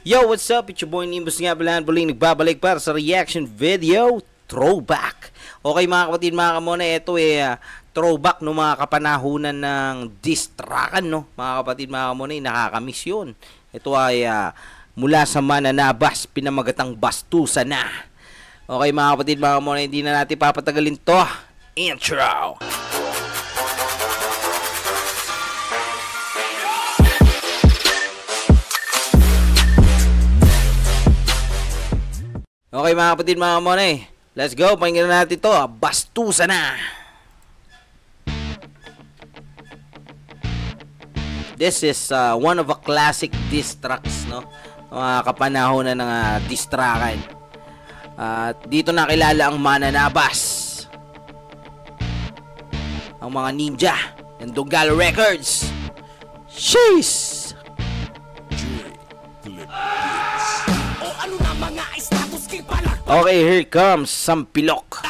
Yo, what's up? It's your boy Nimbus nga pala, nagbabalik para sa reaction video, Throwback. Okay mga kapatid, mga kamona, ito throwback no, mga kapanahunan ng diss trackan, no? Mga kapatid, mga kamona, nakakamiss yun. Ito ay mula sa Mananabas, pinamagatang Bastusan na. Okay mga kapatid, mga kamona, hindi na natin papatagalin to. Intro! Okay mga kapatid, mga kamona, let's go, pakinggan natin to, Bastusan na. This is one of a classic diss tracks, no? Mga kapanahon na ng diss trackan. Dito nakilala ang Mananabas, ang mga ninja ng Dugal Records. Sheesh! Okay, here comes Sampilok.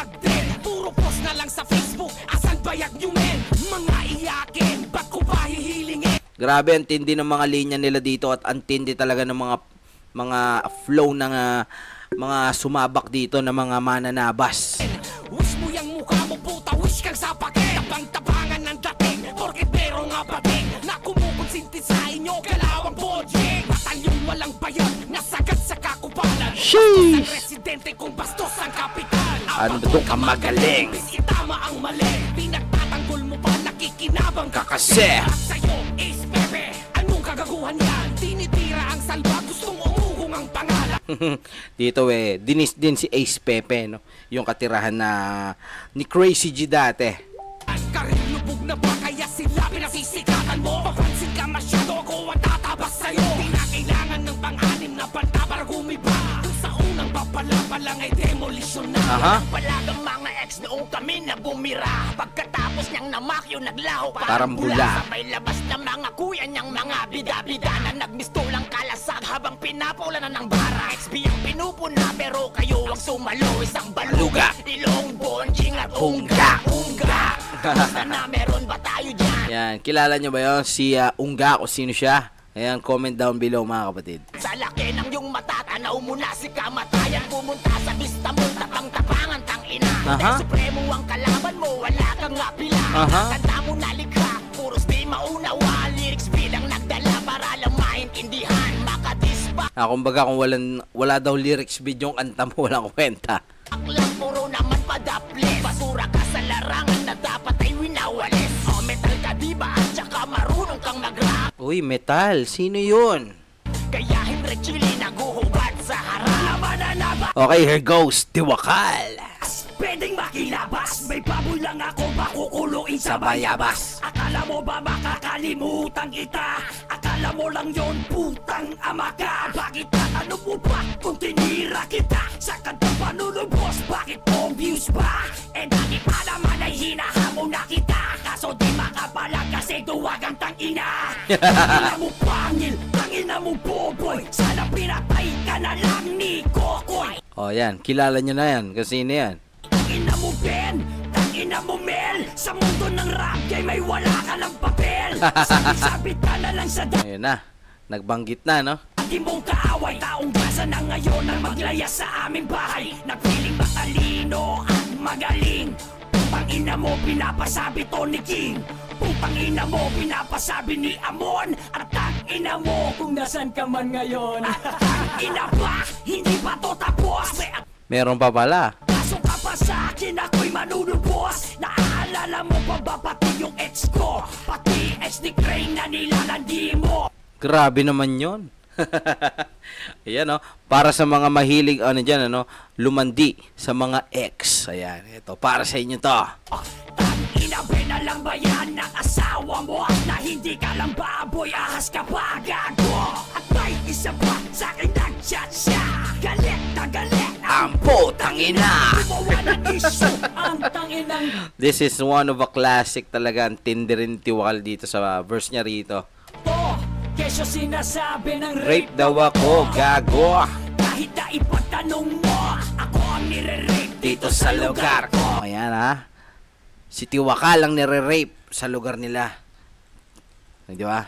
Puro post na lang sa Facebook. Asan bayag nyo men? Mga iyakin, ba't ko pa hihilingin? Grabe, ang tindi ng mga linya nila dito at ang tindi talaga ng mga flow ng mga sumabak dito ng mga Mananabas. Wish mo yung mukha mo puta, wish kang sa pakin. Tapang-tapangan ng dating, porket meron nga bating na kumukonsinti sa inyo, kalawang bodjing. Batalyong walang bayan, nasagad sa kakupalan. Sheesh! Ang residente kung bastos ang kapital. Ano ba ka magaling? Itama ang mali, pinagtatanggol mo pa, nakikinabang ka kasi. At sa'yo, Ace Pepe, anong kagaguhan yan? Tinitira ang salba, gustong umugong ang pangalan. Dito dinis din si Ace Pepe, no? Yung katirahan na ni Crazy G dati. Kahit lubog na ba kaya sila pinasisikatan mo? Papansin ka masyado, ako ang tatabas sa'yo. Di na kailangan ng pang-anim na banta para gumiba. Kung sa unang papala pa lang ay demolisyon na. Palagang mga ex noong kami na bumira. Pagkatapos niyang namakyo naglaho parang bula. Sabay labas na mga kuya niyang mga bida-bida na nagmistulang kalasag habang pinapula na ng bara. XB ang pinupuna pero kayo ang sumalo. Isang baluga, ilong, bonjing at ungga. Sana meron ba tayo dyan? Yan, kilala nyo ba yun? Si Ungga, o sino siya? Ayan, comment down below mga kapatid. Sa laki ng yung mata, tanaw mo na si kamatayan. Pumunta sa vista mo, tapang-tapangan tangina. Dahil supremo ang kalaban mo, wala kang nga pila. Kanta mo na likha, puros di maunawa. Lyrics bilang nagdala para lang maintindihan. Makadispa. Kumbaga kung wala daw lyrics video yung kanta mo, walang kwenta. Aklang puro naman padaplis. Basura ka sa larangan na dapat ay winawalis. O metal ka diba at saka marunong kang mag-rap. Uy, metal, sino yun? Kaya Henry Chili naguhubad sa harap. Mananabas. Okay, here goes, Tiwakal. Pwedeng makilabas, may baboy lang ako makukuloyin sa bayabas. Akala mo ba makakalimutan kita? Akala mo lang yon putang ama ka. Bakit tatanong mo ba kung tinira kita? Sa kanta panulubos, bakit obvious ba? Eh dati pa naman ay hinahamon na kita. Kaso di makapalag kasi duwag ang tangina. Tangina mo pangil, tangina mo boboy. Sana pinatay ka na lang ni Kokoy. O yan, kilala nyo na yan, kasi sino yan? Tangina mo Ben, tangina mo Mel. Sa mundo ng rap game may wala ka ng papel. Sabit-sabit ka na lang sa Ayun na, nagbanggit na, no? dati mong kaaway. Taong gasa na ngayon ang maglaya sa aming bahay. Nagpiling matalino at magaling. Putang ina mo pinapasabi to ni King. Putang ina mo pinapasabi ni Amon. At ang ina mo kung nasan ka man ngayon. Ang ina ba, hindi pa to tapos. Meron pa pala. Pasok ka pa sa akin, ako'y manunubos. Naaalala mo pa ba pati yung ex ko? Pati ex ni Crane na nilalandi mo. Grabe naman yon. Ayan, no? Para sa mga mahilig, dyan, lumandi sa mga ex. Ayan, ito, para sa inyo to. Inabe na lang ba yan ng asawa mo? Na hindi ka lang baboy, ahas ka pa gago. At may isa pa sa akin nag-chat siya. Galit na galit ang putang ina. This is one of a classic talaga. Ang tindi rin Tiwakal dito sa verse niya rito. Kesyo sinasabi ng Rape daw ako, gago. Kahit na ipagtanong mo, ako ang nire-rape Dito sa lugar ko. Ayan, ha? Si Tiwakal ang nire-rape sa lugar nila. Di ba?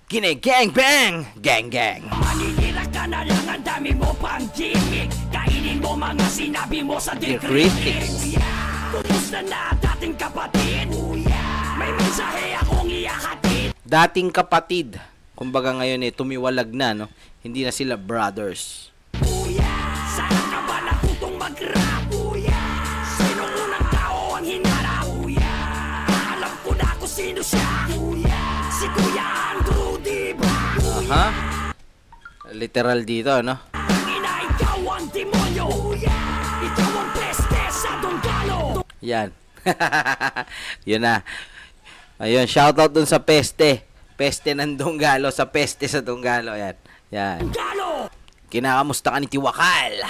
Gine gang bang, gang gang. Maninira ka na lang, ang dami mo pang gimmick. Kainin mo mga sinabi mo sa The The critics. Critics. Kumusta na dating kapatid? May mensahe akong iyahatid. Dating kapatid. Kumbaga ngayon tumiwalag na, no? Hindi na sila brothers. Saan ka ba natutong mag-rap? Sino unang tao ang hinarap? Alam ko na kung sino siya. Si Kuya Andrew, diba? Ha? Literal dito, no? Ina, ikaw ang demonyo. Ikaw ang peste sa Donggalo. Yan. Yun na. Ayun, shoutout dun sa peste. Peste ng Donggalo, sa peste sa Donggalo. Yan. Yan. Donggalo. Kinakamusta ka ni Tiwakal?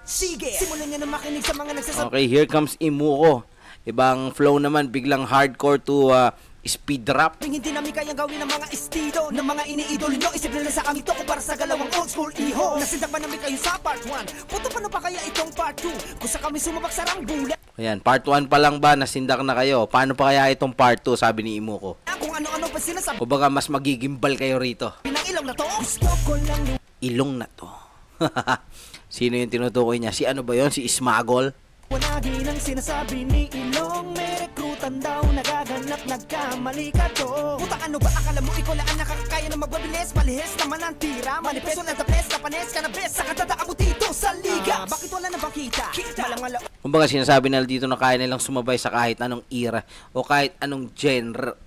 Sige, simulan niya na makinig sa mga nagsasabi. Okay, here comes Imuko. Ibang flow naman, biglang hardcore to speed rap. Hindi namin kayang gawin ng mga estilo ng mga iniidolo nyo. Isip na sa kami to kung para sa galawang old school iho. Nasindak ba namin kayo sa part 1? Puto paano pa kaya itong part 2? Kung sa kami sumabak sa rangbulan. Ayan, part 1 pa lang ba, nasindak na kayo? Paano pa kaya itong part 2, sabi ni Imuko? Kung ano-ano pa sinasabi O baga mas magigimbal kayo rito. ng ilong na to. Gusto ko lang Ilong na to. Sino yung tinutukoy niya? Si ano ba yon? Si Ismagol? Wanagi ng sinasabi ni Ilong. May rekrutan daw nagaganap, nagkamali ka to. Putang ano ba akala mo ikaw lang ang nakakakaya na magbabilis? Malihis naman ang tira, manipeso na taples, kapanes ka na best. Sa katataabo dito sa liga. Bakit wala nang bakita? Malangala. Kumbaga sinasabi nila dito na kaya nilang sumabay sa kahit anong era o kahit anong genre.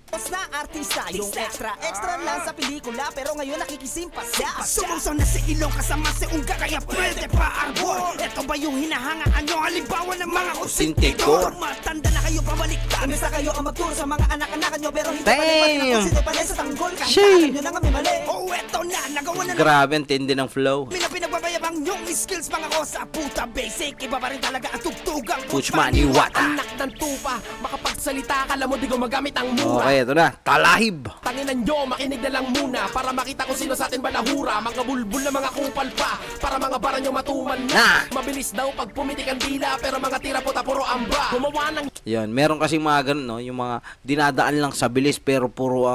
Na artista, yung extra lang sa pelikula, pero ngayon nakikisimpa siya. Sumuso na si Ilong kasama si Ungga, kaya pwede pa arbor. Ito ba yung hinahangaan nyo? Halimbawa ng mga Sintikor. Matanda na kayo, pabaliktad. Imbes na kayo ang magturo sa mga anak-anak nyo, pero hindi Damn. pa rin kung sino pa rin sa tanggol. Kahit Shit. alam nyo na nga may mali. Oh, eto na, nagawa na Grabe, ang tindi ng flow. pinagbabayabang yung skills mga ko sa puta basic. Iba pa rin talaga ang tugtugang Puchman, Iwata. Anak ng tupa, makapagsalita ka lang mo di gumagamit ang mura. Okay, ito na. Talahib. Tanginan nyo, makinig na lang muna para makita kung sino sa atin balahura. Mga bulbul na mga kupal pa, para mga bara nyo matuman na. Mabilis daw pag pumitik ang dila, pero mga tira puta puro amba. Gumawa ng Yan, meron kasi mga ganun, no? Yung mga dinadaan lang sa bilis pero puro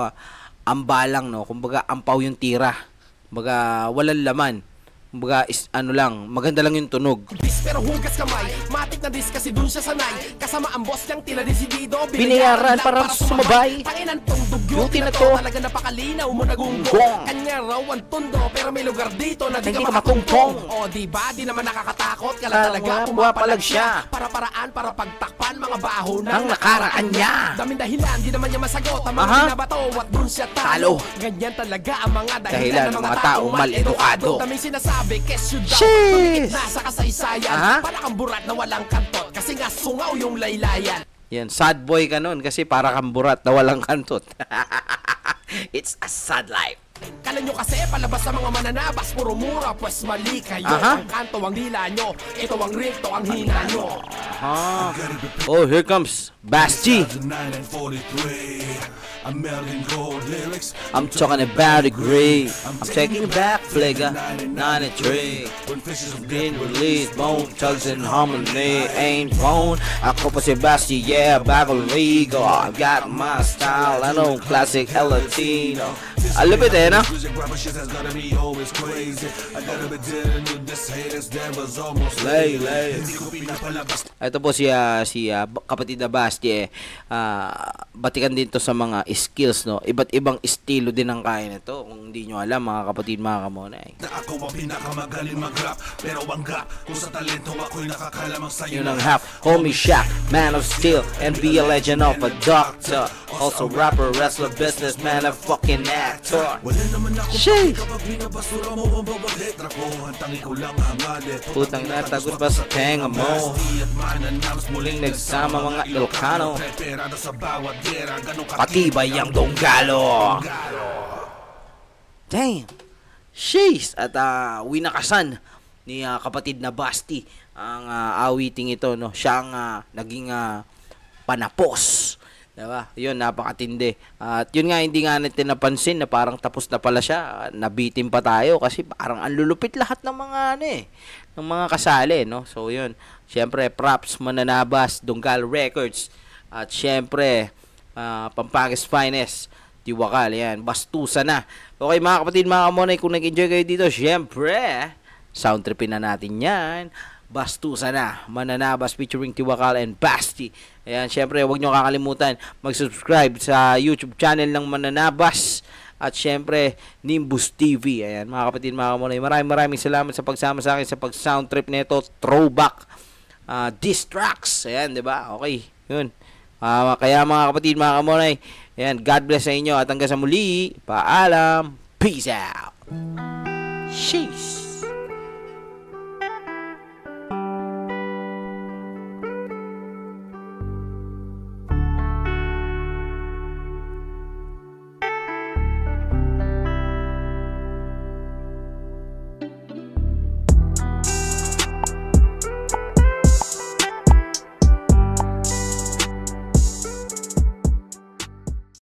amba lang, no? Kumbaga, ampaw yung tira. Kumbaga, walang laman. Kumbaga, ano lang, maganda lang yung tunog. bis pero hugas kamay. Matik na dis kasi dun siya sanay. Kasama ang boss niyang tila desidido. Binayaran para sumabay. Tanginan tong dugyo Duty na na to. to. Talaga napakalinaw mo nagunggong. Gong. Kanya raw ang tundo, pero may lugar dito na di Hindi ka ka makatungtong. matungtong. O diba, di naman nakakatakot. Kala Kala talaga nga, pumapalag pumapalag siya. siya. Para paraan, para pagtakpan mga baho ng Ang nakaraan niya. Daming dahilan, di naman niya masagot. Ang mga Aha. binabato, at dun siya Talo. talo. Ganyan talaga ang mga Dahilan ng mga taong mal-edukado. Daming sinasabi, kes yun daw. Sheesh. Tumikit na sa kasaysayan. Aha. Para kang burat na walang kantot. Kasi nga sungaw yung laylayan. Yan, sad boy ka nun kasi para kang burat na walang kantot. It's a sad life. Kala nyo kasi palabas sa mga mananabas, puro mura, pues mali kayo. Aha. Ang kanto ang dila nyo, ito ang rito ang hina nyo. Oh, here comes Basti. 1943. American gold lyrics. I'm talking about the great. I'm taking it back, Flaga. 93. When fishes have Been released, bone tugs and harmony. Ain't bone. Ako pa si Basti, yeah, bago legal. I got my style. I know classic Latino. Alipit eh, no? music rapper shit has gotta be always crazy. I gotta be dealing with this haters that was almost Lay. Hindi ko pinapalabas. Ito po si kapatid na Basti batikan din to sa mga skills, no? Iba't ibang estilo din ang kaya nito. Kung hindi nyo alam, mga kapatid, mga kamonay. Na ako ang pinakamagaling mag-rap. Pero wangga, kung sa talento ako'y nakakalamang sa'yo Yun ang half, homie Shaq, man of steel, and be a legend of a doctor. Also rapper, wrestler, businessman, and fucking actor. Wala naman ako Sheesh! kapag binabasura mo ang bawat letra ko. Hantang ikaw lang ang alit. Putang na, tagot pa sa tenga mo. Basti at mananams muling Nagsama mga Ilocano. Preparado sa bawat gera. Ganong Patibay ang Donggalo. Damn. Sheesh. At winakasan ni kapatid na Basti ang awiting ito, no? Siya ang naging panapos. Diba? Yun, napakatindi. At yun nga, hindi nga natin napansin na parang tapos na pala siya. Nabitin pa tayo kasi parang ang lulupit lahat ng mga ng mga kasali, no? So yun, syempre props, Mananabas, Donggalo Records. At syempre, Pampang's Finest, Tiwakal, yan, bastusan na. Okay mga kapatid, mga kamonay, kung nag-enjoy kayo dito, syempre, sound tripin na natin yan. Bastusan na, Mananabas featuring Tiwakal and Basti. Ayan, syempre, huwag nyo kakalimutan mag-subscribe sa YouTube channel ng Mananabas. At syempre, Nimbus TV. Ayan, mga kapatid, mga kamonay, maraming salamat sa pagsama sa akin sa pag-sound trip nito, throwback diss tracks. Ayan, diba? Okay, yun. Kaya mga kapatid, mga kamonay, ayan, God bless sa inyo at hanggang sa muli, paalam, peace out. Sheesh.